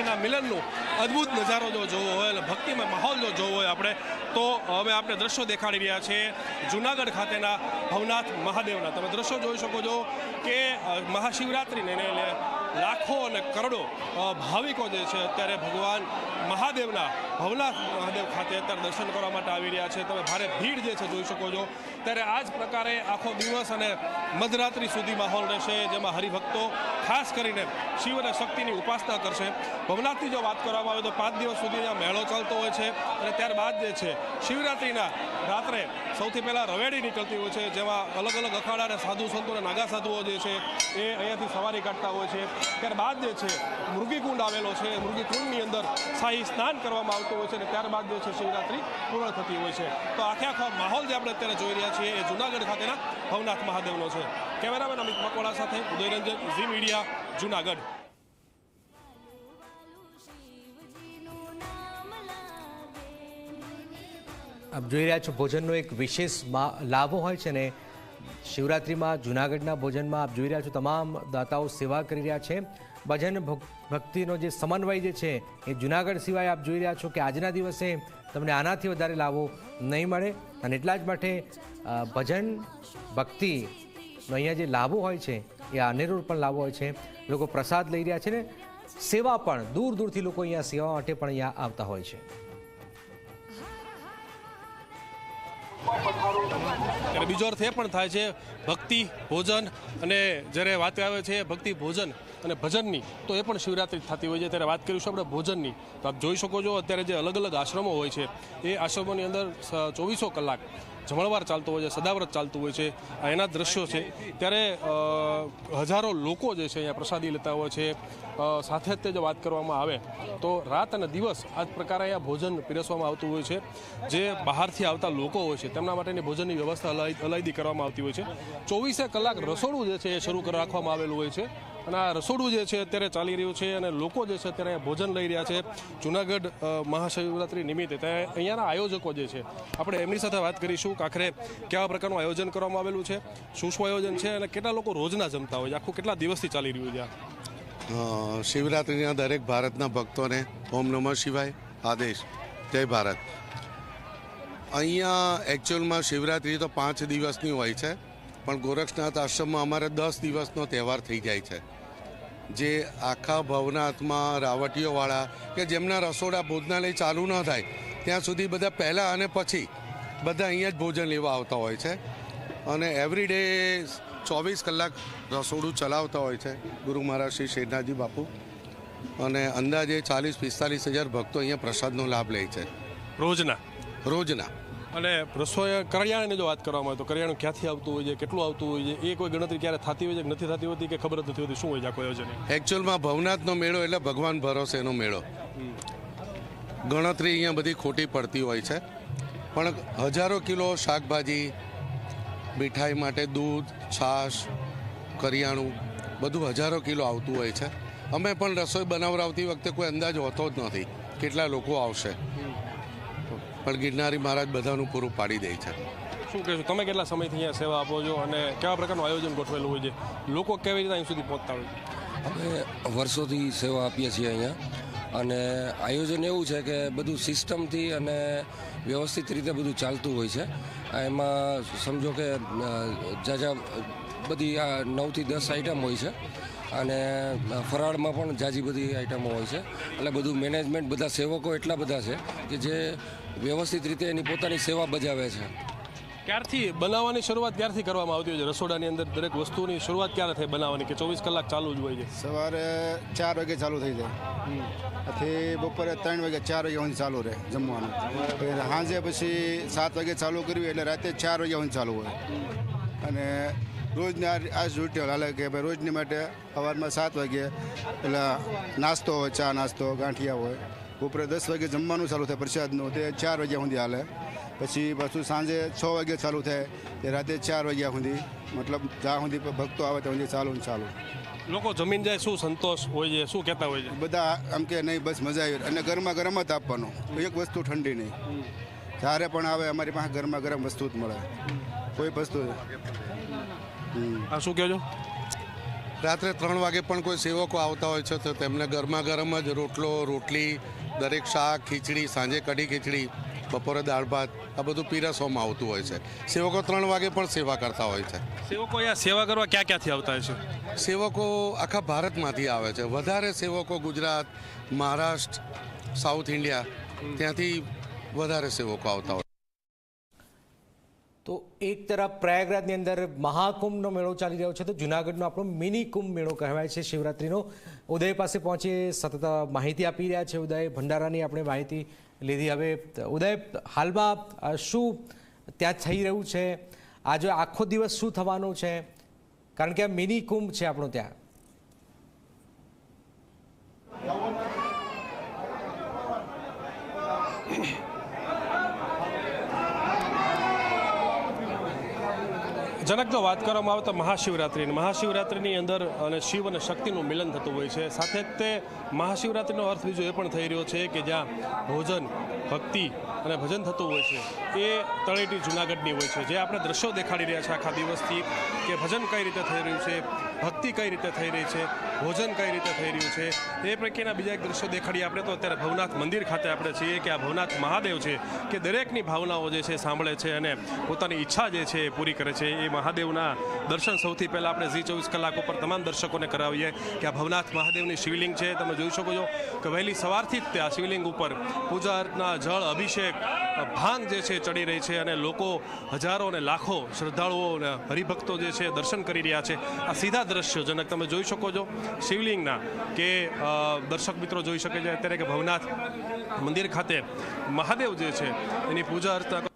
ભક્તોના મિલનનો અદ્ભુત નજારો જો જોવો હોય અને ભક્તિમય માહોલ જો જોવો હોય આપણે તો હવે આપણે દ્રશ્યો દેખાડી રહ્યા છીએ જૂનાગઢ ખાતેના ભવનાથ મહાદેવના. તમે દ્રશ્યો જોઈ શકો છો કે મહાશિવરાત્રિને લઈને લાખો અને કરોડો ભાવિકો જે છે અત્યારે ભગવાન મહાદેવના ભવનાથ મહાદેવ ખાતે અત્યારે દર્શન કરવા માટે આવી રહ્યા છે. તમે ભારે ભીડ જે છે જોઈ શકો છો. ત્યારે આ જ પ્રકારે આખો દિવસ અને મધરાત્રિ સુધી માહોલ રહેશે, જેમાં હરિભક્તો ખાસ કરીને શિવ અને શક્તિની ઉપાસના કરશે. ભવનાથની જો વાત કરવામાં આવે તો 5 દિવસ સુધી અહીંયા મેળો ચાલતો હોય છે અને ત્યારબાદ જે છે શિવરાત્રિના રાત્રે સૌથી પહેલાં રવેડી નીકળતી હોય છે, જેમાં અલગ અલગ અખાડાના સાધુ સંતો અને નાગા સાધુઓ જે છે એ અહીંયાથી સવારી કાઢતા હોય છે. ત્યારબાદ જે છે મૃગીકુંડ આવેલો છે, મૃગીકુંડની અંદર શાહી સ્નાન કરવામાં આવતું હોય છે અને ત્યારબાદ જે છે શિવરાત્રિ પૂર્ણ થતી હોય છે. તો આખો માહોલ જે આપણે અત્યારે જોઈ રહ્યા છીએ એ જૂનાગઢ ખાતેના ભવનાથ મહાદેવનો છે. કેમેરામેન અમિત મકવાણા સાથે ઉદયરંજન, ઝી મીડિયા, જૂનાગઢ. આપ જોઈ રહ્યા છો ભોજનનો એક વિશેષ લાભો હોય છે ને શિવરાત્રિમાં જૂનાગઢના ભોજનમાં આપ જોઈ રહ્યા છો તમામ દાતાઓ સેવા કરી રહ્યા છે. ભજન ભક્તિનો જે સમન્વય જે છે એ જૂનાગઢ સિવાય આપ જોઈ રહ્યા છો કે આજના દિવસે તમને આનાથી વધારે લાભો નહીં મળે અને એટલા જ માટે ભજન ભક્તિનો અહીંયા જે લાભો હોય છે એ અનેરો પણ લાભો હોય છે. લોકો પ્રસાદ લઈ રહ્યા છે ને સેવા પણ દૂર દૂરથી લોકો અહીંયા સેવા માટે પણ અહીંયા આવતા હોય છે. ત્યારે બીજો અર્થ એ પણ થાય છે ભક્તિ ભોજન, અને જ્યારે વાત આવે છે ભક્તિ ભોજન અને ભજનની તો એ પણ શિવરાત્રિ થતી હોય છે. ત્યારે વાત કરીશું આપણે ભોજનની. તો આપ જોઈ શકો છો અત્યારે જે અલગ અલગ આશ્રમો હોય છે એ આશ્રમોની અંદર 2400 કલાક જમણવાર ચાલતો હોય છે, સદાવ્રત ચાલતું હોય છે. આ એના દ્રશ્યો છે. ત્યારે હજારો લોકો જે છે અહીંયા પ્રસાદી લેતા હોય છે. સાથે જ તે જો વાત કરવામાં આવે તો રાત અને દિવસ આ જ પ્રકારે અહીંયા ભોજન પીરસવામાં આવતું હોય છે. જે બહારથી આવતા લોકો હોય છે તેમના માટેની ભોજનની વ્યવસ્થા અલાયદી કરવામાં આવતી હોય છે. 24 કલાક રસોડું જે છે એ શરૂ રાખવામાં આવેલું હોય છે અને આ રસોડું જે છે અત્યારે ચાલી રહ્યું છે અને લોકો જે છે અત્યારે અહીંયા ભોજન લઈ રહ્યા છે. જૂનાગઢ મહાશિવરાત્રિ નિમિત્તે અહીંયાના આયોજકો જે છે આપણે એમની સાથે વાત કરીશું કે આખરે કેવા પ્રકારનું આયોજન કરવામાં આવેલું છે, શું આયોજન છે અને કેટલા લોકો રોજના જમતા હોય છે, આખું કેટલા દિવસથી ચાલી રહ્યું છે. શિવરાત્રિના દરેક ભારતના ભક્તોને ઓમ નમઃ શિવાય, આદેશ, જય ભારત. અહીંયા એકચ્યુઅલમાં શિવરાત્રિ તો 5 દિવસની હોય છે, પણ ગોરક્ષનાથ આશ્રમમાં અમારે 10 દિવસનો તહેવાર થઈ જાય છે. જે આખા ભવનાથમાં રાવટીઓવાળા કે જેમના રસોડા ભોજનાલય ચાલુ ન થાય ત્યાં સુધી બધા પહેલાં અને પછી બધા અહીંયા જ ભોજન લેવા આવતા હોય છે અને એવરીડે 24 કલાક રસોડું ચલાવતા હોય છે ગુરુ મહારાજ શ્રી શેઠનાથજી બાપુ. અને અંદાજે 40-45 હજાર ભક્તો અહીંયા પ્રસાદનો લાભ લે છે રોજના. અને રસોઈ કરિયાણાની જો વાત કરવામાં આવે તો કરિયાણું ક્યાંથી આવતું હોય છે, કેટલું આવતું હોય છે, એ કોઈ ગણતરી ક્યારે થતી હોય છે કે નથી થતી હોતી કે ખબર જ નથી હોતી, શું હોય છે આખો આયોજન? એકચ્યુઅલમાં ભવનાથનો મેળો એટલે ભગવાન ભરોસેનો મેળો. ગણતરી અહીંયા બધી ખોટી પડતી હોય છે, પણ હજારો કિલો શાકભાજી, મીઠાઈ માટે દૂધ, છાશ, કરિયાણું બધું હજારો કિલો આવતું હોય છે. અમે પણ રસોઈ બનાવરાવતી વખતે કોઈ અંદાજ હોતો જ નથી કેટલા લોકો આવશે, પણ ગિરનારી મહારાજ બધાનું પૂરું પાડી દે છે. શું કહેશું, તમે કેટલા સમયથી અહીંયા સેવા આપો છો અને કેવા પ્રકારનું આયોજન ગોઠવેલું હોય છે, લોકો કેવી રીતે અહીં સુધી પહોંચતા હોય? અમે વર્ષોથી સેવા આપીએ છીએ અહીંયા અને આયોજન એવું છે કે બધું સિસ્ટમથી અને વ્યવસ્થિત રીતે બધું ચાલતું હોય છે. એમાં સમજો કે જાજા બધી આ 9 થી 10 આઈટમ હોય છે અને ફરાળમાં પણ જાજી બધી આઈટમો હોય છે. એટલે બધું મેનેજમેન્ટ, બધા સેવકો એટલા બધા છે કે જે વ્યવસ્થિત રીતે એની પોતાની સેવા બજાવે છે. ક્યારથી બનાવવાની શરૂઆત ક્યારથી કરવામાં આવતી હોય છે? રસોડાની અંદર દરેક વસ્તુની શરૂઆત ક્યારે થાય બનાવવાની કે 24 કલાક ચાલુ જ હોય છે? સવારે 4 વાગે ચાલુ થઈ જાય, પછી બપોરે 3 વાગે 4 વાગ્યા સુધી ચાલુ રહે જમવાનું. સાંજે પછી 7 વાગે ચાલુ કરવી એટલે રાતે 4 વાગ્યા સુધી ચાલુ હોય. અને રોજના આ રૂટીન હાલે કે ભાઈ રોજની માટે સવારમાં 7 વાગે એટલે નાસ્તો હોય, ચા નાસ્તો, ગાંઠિયા હોય. બપોરે 10 વાગે જમવાનું ચાલુ થાય પ્રસાદનું, તે 4 વાગ્યા સુધી હાલે. પછી પાછું સાંજે 6 વાગે ચાલુ થાય તે રાતે 4 વાગ્યા સુધી, મતલબ જ્યાં સુધી ભક્તો આવે ત્યાં સુધી ચાલુ. લોકો જમીન જાય શું સંતોષ હોય છે, શું કહેતા હોય છે? બધા આમ કે નહીં બસ મજા આવી, અને ગરમા ગરમ જ આપવાનો, એક વસ્તુ ઠંડી નહીં. જ્યારે પણ આવે અમારી પાસે ગરમા ગરમ વસ્તુ જ મળે, કોઈ વસ્તુ. આ શું કહો છો? રાત્રે 3 વાગે પણ કોઈ સેવકો આવતા હોય છે તો તેમને ગરમા ગરમ જ રોટલો રોટલી દરેક શાક ખીચડી સાંજે કઢી ખીચડી બપોરે દાળ ભાત આ બધું પીરસવામાં આવતું હોય છે. સેવકો 3 વાગે પણ સેવા કરતા હોય છે. સેવકો અહીંયા સેવા કરવા ક્યાં ક્યાંથી આવતા હોય છે? સેવકો આખા ભારતમાંથી આવે છે. વધારે સેવકો ગુજરાત મહારાષ્ટ્ર સાઉથ ઇન્ડિયા ત્યાંથી વધારે સેવકો આવતા હોય. તો એક તરફ પ્રયાગરાજની અંદર મહાકુંભનો મેળો ચાલી રહ્યો છે, તો જૂનાગઢનો આપણો મિની કુંભ મેળો કહેવાય છે શિવરાત્રિનો. ઉદય પાસે પહોંચી સતત માહિતી આપી રહ્યા છે. ઉદય, ભંડારાની આપણે માહિતી લીધી. હવે ઉદય, હાલમાં શું ત્યાં થઈ રહ્યું છે? આજે આખો દિવસ શું થવાનું છે? કારણ કે આ મિની કુંભ છે આપણો ત્યાં. જનક, જો વાત કરવામાં આવે તો મહાશિવરાત્રિની અંદર અને શિવ અને શક્તિનું મિલન થતું હોય છે. સાથે જ તે મહાશિવરાત્રિનો અર્થ બીજો એ પણ થઈ રહ્યો છે કે જ્યાં ભોજન ભક્તિ અને ભજન થતું હોય છે એ તળેટી જૂનાગઢની હોય છે. જે આપણે દ્રશ્યો દેખાડી રહ્યા છે આખા દિવસથી કે ભજન કઈ રીતે થઈ રહ્યું છે, ભક્તિ કઈ રીતે થઈ રહી છે, ભોજન કઈ રીતે થઈ રહ્યું છે, એ પૈકીના બીજા એક દ્રશ્યો દેખાડીએ. આપણે તો અત્યારે ભવનાથ મંદિર ખાતે આપણે છીએ કે આ ભવનાથ મહાદેવ છે કે દરેકની ભાવનાઓ જે છે સાંભળે છે અને પોતાની ઈચ્છા જે છે એ પૂરી કરે છે. એ મહાદેવના દર્શન સૌથી પહેલાં આપણે ઝી 24 કલાક ઉપર તમામ દર્શકોને કરાવીએ કે આ ભવનાથ મહાદેવની શિવલિંગ છે. તમે જોઈ શકો છો કે વહેલી સવારથી જ તે આ શિવલિંગ ઉપર પૂજા અર્ચના જળ અભિષેક ભાંગ જે છે ચડી રહી છે અને લોકો હજારો અને લાખો શ્રદ્ધાળુઓ અને હરિભક્તો જે છે દર્શન કરી રહ્યા છે. આ સીધા દ્રશ્યો જનક તમે જોઈ શકો છો શિવલિંગના કે દર્શક મિત્રો જોઈ શકે છે અત્યારે કે ભવનાથ મંદિર ખાતે મહાદેવ જે છે એની પૂજા અર્ચના